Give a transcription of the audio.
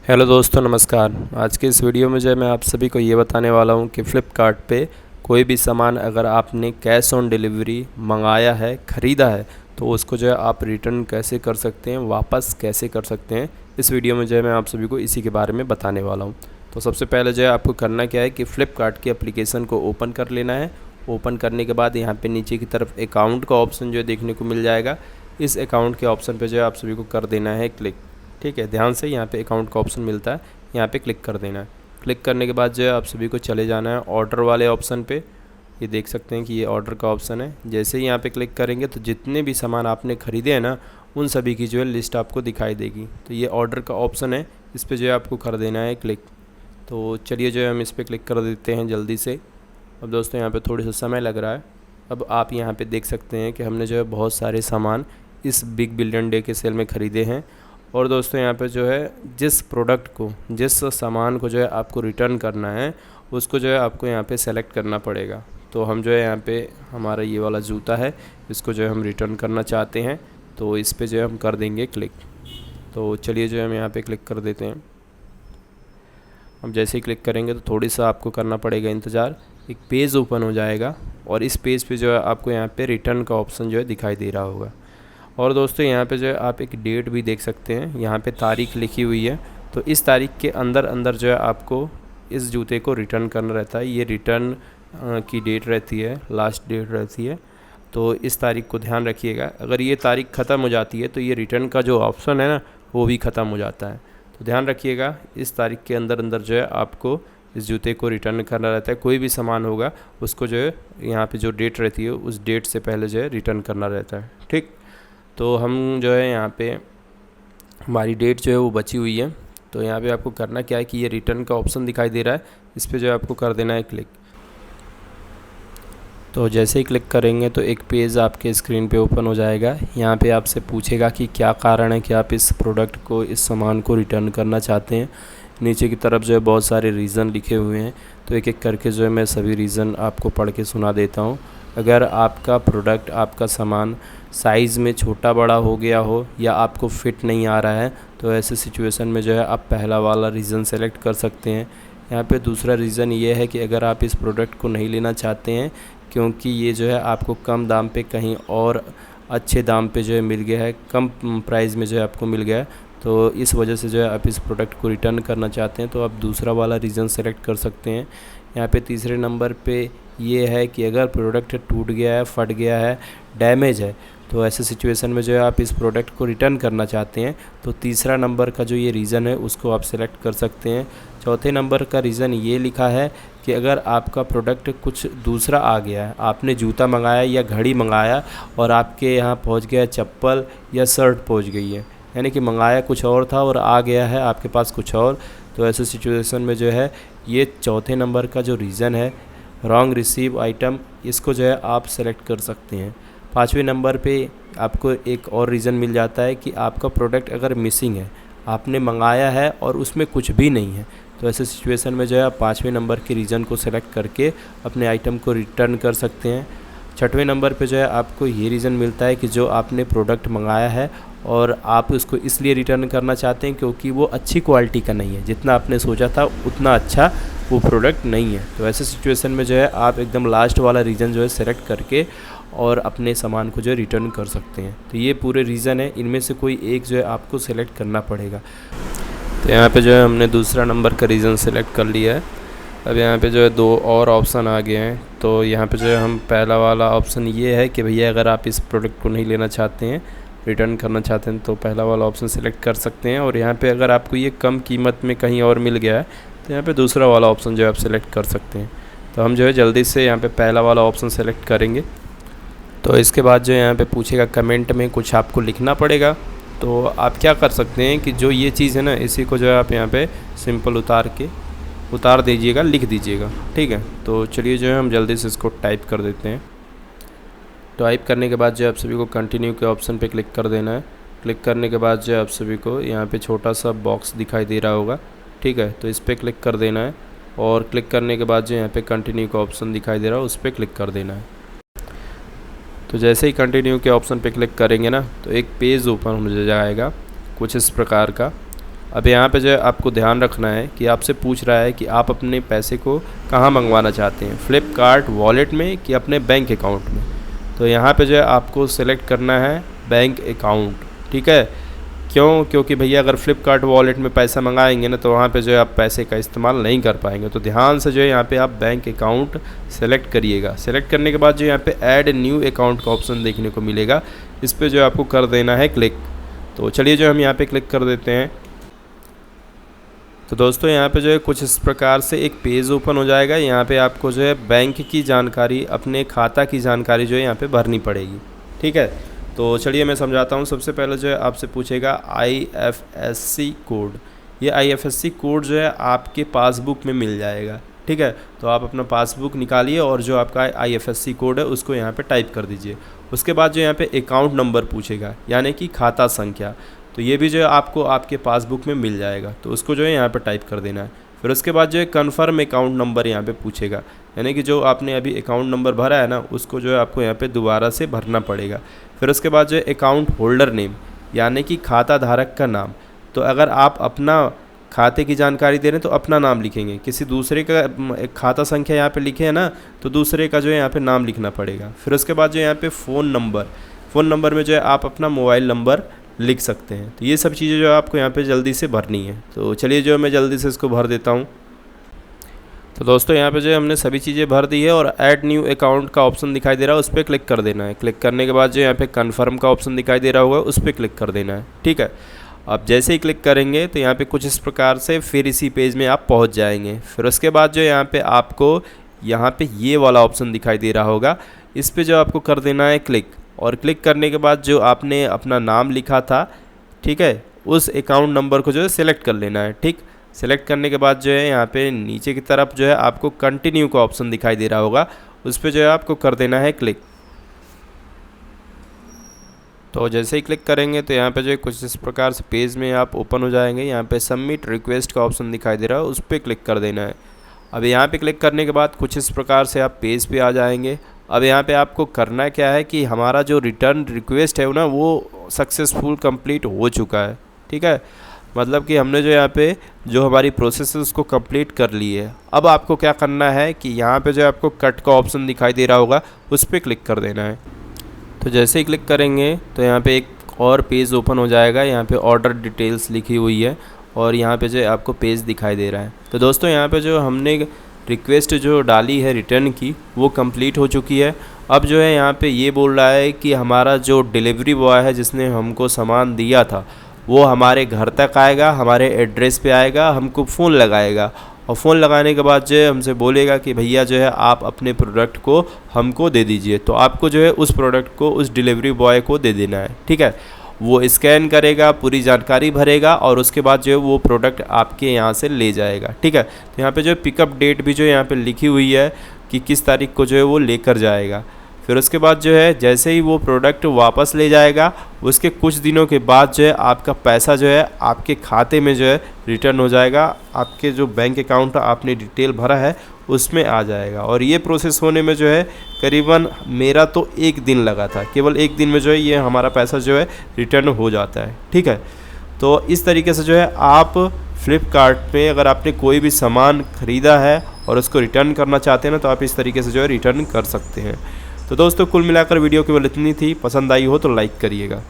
Hello दोस्तों, नमस्कार। आज के इस वीडियो में जो है मैं आप सभी को ये बताने वाला हूँ कि फ़्लिपकार्ट पे कोई भी सामान अगर आपने कैश ऑन डिलीवरी मंगाया है, ख़रीदा है, तो उसको जो है आप रिटर्न कैसे कर सकते हैं, वापस कैसे कर सकते हैं। इस वीडियो में जो है मैं आप सभी को इसी के बारे में बताने वाला हूँ। तो सबसे पहले जो है आपको करना क्या है कि फ़्लिपकार्ट की एप्लीकेशन को ओपन कर लेना है। ओपन करने के बाद यहाँ पर नीचे की तरफ अकाउंट का ऑप्शन जो है देखने को मिल जाएगा। इस अकाउंट के ऑप्शन पर जो है आप सभी को कर देना है क्लिक। ठीक है, ध्यान से यहाँ पे अकाउंट का ऑप्शन मिलता है, यहाँ पे क्लिक कर देना है। क्लिक करने के बाद जो है आप सभी को चले जाना है ऑर्डर वाले ऑप्शन पे। ये देख सकते हैं कि ये ऑर्डर का ऑप्शन है। जैसे ही यहाँ पे क्लिक करेंगे तो जितने भी सामान आपने ख़रीदे हैं ना, उन सभी की जो है लिस्ट आपको दिखाई देगी। तो ये ऑर्डर का ऑप्शन है, इस पर जो है आपको कर देना है क्लिक। तो चलिए जो है हम इस पर क्लिक कर देते हैं जल्दी से। अब दोस्तों यहाँ पर थोड़ा सा समय लग रहा है। अब आप यहाँ पर देख सकते हैं कि हमने जो है बहुत सारे सामान इस बिग बिलियन डे के सेल में ख़रीदे हैं। और दोस्तों यहाँ पे जो है जिस प्रोडक्ट को, जिस सामान को जो है आपको रिटर्न करना है, उसको जो है आपको यहाँ पे सेलेक्ट करना पड़ेगा। तो हम जो है यहाँ पे हमारा ये वाला जूता है, इसको जो है हम रिटर्न करना चाहते हैं, तो इस पे जो है हम कर देंगे क्लिक। तो चलिए जो है हम यहाँ पे क्लिक कर देते हैं। हम जैसे ही क्लिक करेंगे तो थोड़ी सा आपको करना पड़ेगा इंतज़ार। एक पेज ओपन हो जाएगा और इस पेज पे जो है आपको यहाँ पे रिटर्न का ऑप्शन जो है दिखाई दे रहा होगा। और दोस्तों यहाँ पे जो है आप एक डेट भी देख सकते हैं, यहाँ पे तारीख लिखी हुई है। तो इस तारीख के अंदर अंदर जो है आपको इस जूते को रिटर्न करना रहता है। ये रिटर्न की डेट रहती है, लास्ट डेट रहती है। तो इस तारीख को ध्यान रखिएगा। अगर ये तारीख ख़त्म हो जाती है तो ये रिटर्न का जो ऑप्शन है ना, वो भी ख़त्म हो जाता है। तो ध्यान रखिएगा, इस तारीख के अंदर अंदर जो है आपको इस जूते को रिटर्न करना रहता है। कोई भी सामान होगा उसको जो है यहाँ पे जो डेट रहती है उस डेट से पहले जो है रिटर्न करना रहता है। ठीक, तो हम जो है यहाँ पे हमारी डेट जो है वो बची हुई है। तो यहाँ पे आपको करना क्या है कि ये रिटर्न का ऑप्शन दिखाई दे रहा है, इस पर जो है आपको कर देना है क्लिक। तो जैसे ही क्लिक करेंगे तो एक पेज आपके स्क्रीन पे ओपन हो जाएगा। यहाँ पे आपसे पूछेगा कि क्या कारण है कि आप इस प्रोडक्ट को, इस सामान को रिटर्न करना चाहते हैं। नीचे की तरफ जो है बहुत सारे रीज़न लिखे हुए हैं, तो एक एक करके जो है मैं सभी रीज़न आपको पढ़ के सुना देता हूँ। अगर आपका प्रोडक्ट, आपका सामान साइज़ में छोटा बड़ा हो गया हो या आपको फ़िट नहीं आ रहा है, तो ऐसे सिचुएशन में जो है आप पहला वाला रीज़न सेलेक्ट कर सकते हैं। यहाँ पे दूसरा रीज़न ये है कि अगर आप इस प्रोडक्ट को नहीं लेना चाहते हैं क्योंकि ये जो है आपको कम दाम पे कहीं और अच्छे दाम पे जो है मिल गया है, कम प्राइस में जो है आपको मिल गया है, तो इस वजह से जो है आप इस प्रोडक्ट को रिटर्न करना चाहते हैं, तो आप दूसरा वाला रीज़न सेलेक्ट कर सकते हैं। यहाँ पे तीसरे नंबर पे ये है कि अगर प्रोडक्ट टूट गया है, फट गया है, डैमेज है, तो ऐसे सिचुएशन में जो है आप इस प्रोडक्ट को रिटर्न करना चाहते हैं, तो तीसरा नंबर का जो ये रीज़न है उसको आप सेलेक्ट कर सकते हैं। चौथे नंबर का रीज़न ये लिखा है कि अगर आपका प्रोडक्ट कुछ दूसरा आ गया है, आपने जूता मंगाया या घड़ी मंगाया और आपके यहाँ पहुँच गया चप्पल या शर्ट पहुँच गई है, यानी कि मंगाया कुछ और था और आ गया है आपके पास कुछ और, तो ऐसे सिचुएशन में जो है ये चौथे नंबर का जो रीज़न है, रॉन्ग रिसीव आइटम, इसको जो है आप सेलेक्ट कर सकते हैं। पाँचवें नंबर पे आपको एक और रीज़न मिल जाता है कि आपका प्रोडक्ट अगर मिसिंग है, आपने मंगाया है और उसमें कुछ भी नहीं है, तो ऐसे सिचुएशन में जो है आप पाँचवें नंबर के रीज़न को सेलेक्ट करके अपने आइटम को रिटर्न कर सकते हैं। छठवें नंबर पे जो है आपको ये रीज़न मिलता है कि जो आपने प्रोडक्ट मंगाया है और आप उसको इसलिए रिटर्न करना चाहते हैं क्योंकि वो अच्छी क्वालिटी का नहीं है, जितना आपने सोचा था उतना अच्छा वो प्रोडक्ट नहीं है। तो ऐसे सिचुएशन में जो है आप एकदम लास्ट वाला रीज़न जो है सेलेक्ट करके और अपने सामान को जो है रिटर्न कर सकते हैं। तो ये पूरे रीज़न है, इनमें से कोई एक जो है आपको सेलेक्ट करना पड़ेगा। तो यहाँ पे जो है हमने दूसरा नंबर का रीज़न सेलेक्ट कर लिया है। अब यहाँ पे जो है दो और ऑप्शन आ गए हैं। तो यहाँ पे जो है हम पहला वाला ऑप्शन ये है कि भैया अगर आप इस प्रोडक्ट को नहीं लेना चाहते हैं, रिटर्न करना चाहते हैं, तो पहला वाला ऑप्शन सेलेक्ट कर सकते हैं। और यहाँ पे अगर आपको ये कम कीमत में कहीं और मिल गया है तो यहाँ पे दूसरा वाला ऑप्शन जो है आप सेलेक्ट कर सकते हैं। तो हम जो है जल्दी से यहाँ पे पहला वाला ऑप्शन सेलेक्ट करेंगे। तो इसके बाद जो यहाँ पे पूछेगा कमेंट में कुछ आपको लिखना पड़ेगा। तो आप क्या कर सकते हैं कि जो ये चीज़ है ना, इसी को जो है आप यहाँ पे सिंपल उतार दीजिएगा, लिख दीजिएगा। ठीक है, तो चलिए जो है हम जल्दी से इसको टाइप कर देते हैं। टाइप करने के बाद जो आप सभी को कंटिन्यू के ऑप्शन पे क्लिक कर देना है। क्लिक करने के बाद जो आप सभी को यहाँ पे छोटा सा बॉक्स दिखाई दे रहा होगा, ठीक है, तो इस पर क्लिक कर देना है। और क्लिक करने के बाद जो यहाँ पे कंटिन्यू का ऑप्शन दिखाई दे रहा है उस पर क्लिक कर देना है। तो जैसे ही कंटिन्यू के ऑप्शन पे क्लिक करेंगे ना, तो एक पेज ओपन हो जाएगा कुछ इस प्रकार का। अब यहाँ पे जो है आपको ध्यान रखना है कि आपसे पूछ रहा है कि आप अपने पैसे को कहाँ मंगवाना चाहते हैं, फ्लिपकार्ट वॉलेट में कि अपने बैंक अकाउंट में। तो यहाँ पे जो है आपको सेलेक्ट करना है बैंक अकाउंट, ठीक है। क्योंकि भैया अगर फ्लिपकार्ट वॉलेट में पैसा मंगाएंगे ना तो वहाँ पे जो है आप पैसे का इस्तेमाल नहीं कर पाएंगे। तो ध्यान से जो है यहाँ पे आप बैंक अकाउंट सेलेक्ट करिएगा। सेलेक्ट करने के बाद जो यहाँ पे ऐड न्यू अकाउंट का ऑप्शन देखने को मिलेगा, इस पर जो है आपको कर देना है क्लिक। तो चलिए जो हम यहाँ पे क्लिक कर देते हैं। तो दोस्तों यहाँ पे जो है कुछ इस प्रकार से एक पेज ओपन हो जाएगा। यहाँ पे आपको जो है बैंक की जानकारी, अपने खाता की जानकारी जो है यहाँ पे भरनी पड़ेगी, ठीक है। तो चलिए मैं समझाता हूँ। सबसे पहले जो है आपसे पूछेगा IFSC कोड। ये IFSC कोड जो है आपके पासबुक में मिल जाएगा, ठीक है। तो आप अपना पासबुक निकालिए और जो आपका IFSC कोड है उसको यहाँ पे टाइप कर दीजिए। उसके बाद जो यहाँ पे अकाउंट नंबर पूछेगा, यानी कि खाता संख्या। तो ये भी जो है आपको आपके पासबुक में मिल जाएगा, तो उसको जो है यहाँ पे टाइप कर देना है। फिर उसके बाद जो है कन्फर्म अकाउंट नंबर यहाँ पे पूछेगा, यानी कि जो आपने अभी अकाउंट नंबर भरा है ना उसको जो है आपको यहाँ पे दोबारा से भरना पड़ेगा। फिर उसके बाद जो है अकाउंट होल्डर नेम, यानी कि खाता धारक का नाम। तो अगर आप अपना खाते की जानकारी दे रहे हैं तो अपना नाम लिखेंगे, किसी दूसरे का खाता संख्या यहाँ पे लिखे है ना तो दूसरे का जो है यहाँ पे नाम लिखना पड़ेगा। फिर उसके बाद जो यहाँ पे फ़ोन नंबर में जो है आप अपना मोबाइल नंबर लिख सकते हैं। तो ये सब चीज़ें जो आपको यहाँ पे जल्दी से भरनी है। तो चलिए जो मैं जल्दी से इसको भर देता हूँ। तो दोस्तों यहाँ पे जो है हमने सभी चीज़ें भर दी है और ऐड न्यू अकाउंट का ऑप्शन दिखाई दे रहा है, उस पर क्लिक कर देना है। क्लिक करने के बाद जो यहाँ पे कन्फर्म का ऑप्शन दिखाई दे रहा होगा, उस पर क्लिक कर देना है, ठीक है। अब जैसे ही क्लिक करेंगे तो यहाँ पे कुछ इस प्रकार से फिर इसी पेज में आप पहुँच जाएंगे। फिर उसके बाद जो यहाँ पे आपको यहाँ पे ये वाला ऑप्शन दिखाई दे रहा होगा, इस पर जो आपको कर देना है क्लिक। और क्लिक करने के बाद जो आपने अपना नाम लिखा था, ठीक है, उस अकाउंट नंबर को जो है सिलेक्ट कर लेना है, ठीक। सेलेक्ट करने के बाद जो है यहाँ पे नीचे की तरफ जो है आपको कंटिन्यू का ऑप्शन दिखाई दे रहा होगा, उस पर जो है आपको कर देना है क्लिक। तो जैसे ही क्लिक करेंगे तो यहाँ पे जो है कुछ इस प्रकार से पेज में आप ओपन हो जाएंगे। यहाँ पे सबमिट रिक्वेस्ट का ऑप्शन दिखाई दे रहा है, उस पर क्लिक कर देना है। अब यहाँ पे क्लिक करने के बाद कुछ इस प्रकार से आप पेज पे आ जाएंगे। अब यहाँ पे आपको करना क्या है कि हमारा जो रिटर्न रिक्वेस्ट है ना वो सक्सेसफुल कंप्लीट हो चुका है, ठीक है। मतलब कि हमने जो यहाँ पे जो हमारी प्रोसेस है उसको कंप्लीट कर ली है। अब आपको क्या करना है कि यहाँ पे जो आपको कट का ऑप्शन दिखाई दे रहा होगा, उस पर क्लिक कर देना है। तो जैसे ही क्लिक करेंगे तो यहाँ पे एक और पेज ओपन हो जाएगा। यहाँ पे ऑर्डर डिटेल्स लिखी हुई है और यहाँ पे जो आपको पेज दिखाई दे रहा है। तो दोस्तों यहाँ पे जो हमने रिक्वेस्ट जो डाली है रिटर्न की वो कंप्लीट हो चुकी है। अब जो है यहाँ पे ये बोल रहा है कि हमारा जो डिलीवरी बॉय है जिसने हमको सामान दिया था वो हमारे घर तक आएगा, हमारे एड्रेस पे आएगा, हमको फ़ोन लगाएगा और फ़ोन लगाने के बाद जो है हमसे बोलेगा कि भैया जो है आप अपने प्रोडक्ट को हमको दे दीजिए। तो आपको जो है उस प्रोडक्ट को उस डिलीवरी बॉय को दे देना है, ठीक है। वो स्कैन करेगा, पूरी जानकारी भरेगा और उसके बाद जो है वो प्रोडक्ट आपके यहाँ से ले जाएगा, ठीक है। तो यहाँ पे जो पिकअप डेट भी जो यहाँ पे लिखी हुई है कि किस तारीख को जो है वो लेकर जाएगा। फिर उसके बाद जो है जैसे ही वो प्रोडक्ट वापस ले जाएगा उसके कुछ दिनों के बाद जो है आपका पैसा जो है आपके खाते में जो है रिटर्न हो जाएगा, आपके जो बैंक अकाउंट आपने डिटेल भरा है उसमें आ जाएगा। और ये प्रोसेस होने में जो है करीबन मेरा तो 1 दिन लगा था, केवल 1 दिन में जो है ये हमारा पैसा जो है रिटर्न हो जाता है, ठीक है। तो इस तरीके से जो है आप फ्लिपकार्ट में अगर आपने कोई भी सामान ख़रीदा है और उसको रिटर्न करना चाहते हैं ना तो आप इस तरीके से जो है रिटर्न कर सकते हैं। तो दोस्तों कुल मिलाकर वीडियो केवल इतनी थी, पसंद आई हो तो लाइक करिएगा।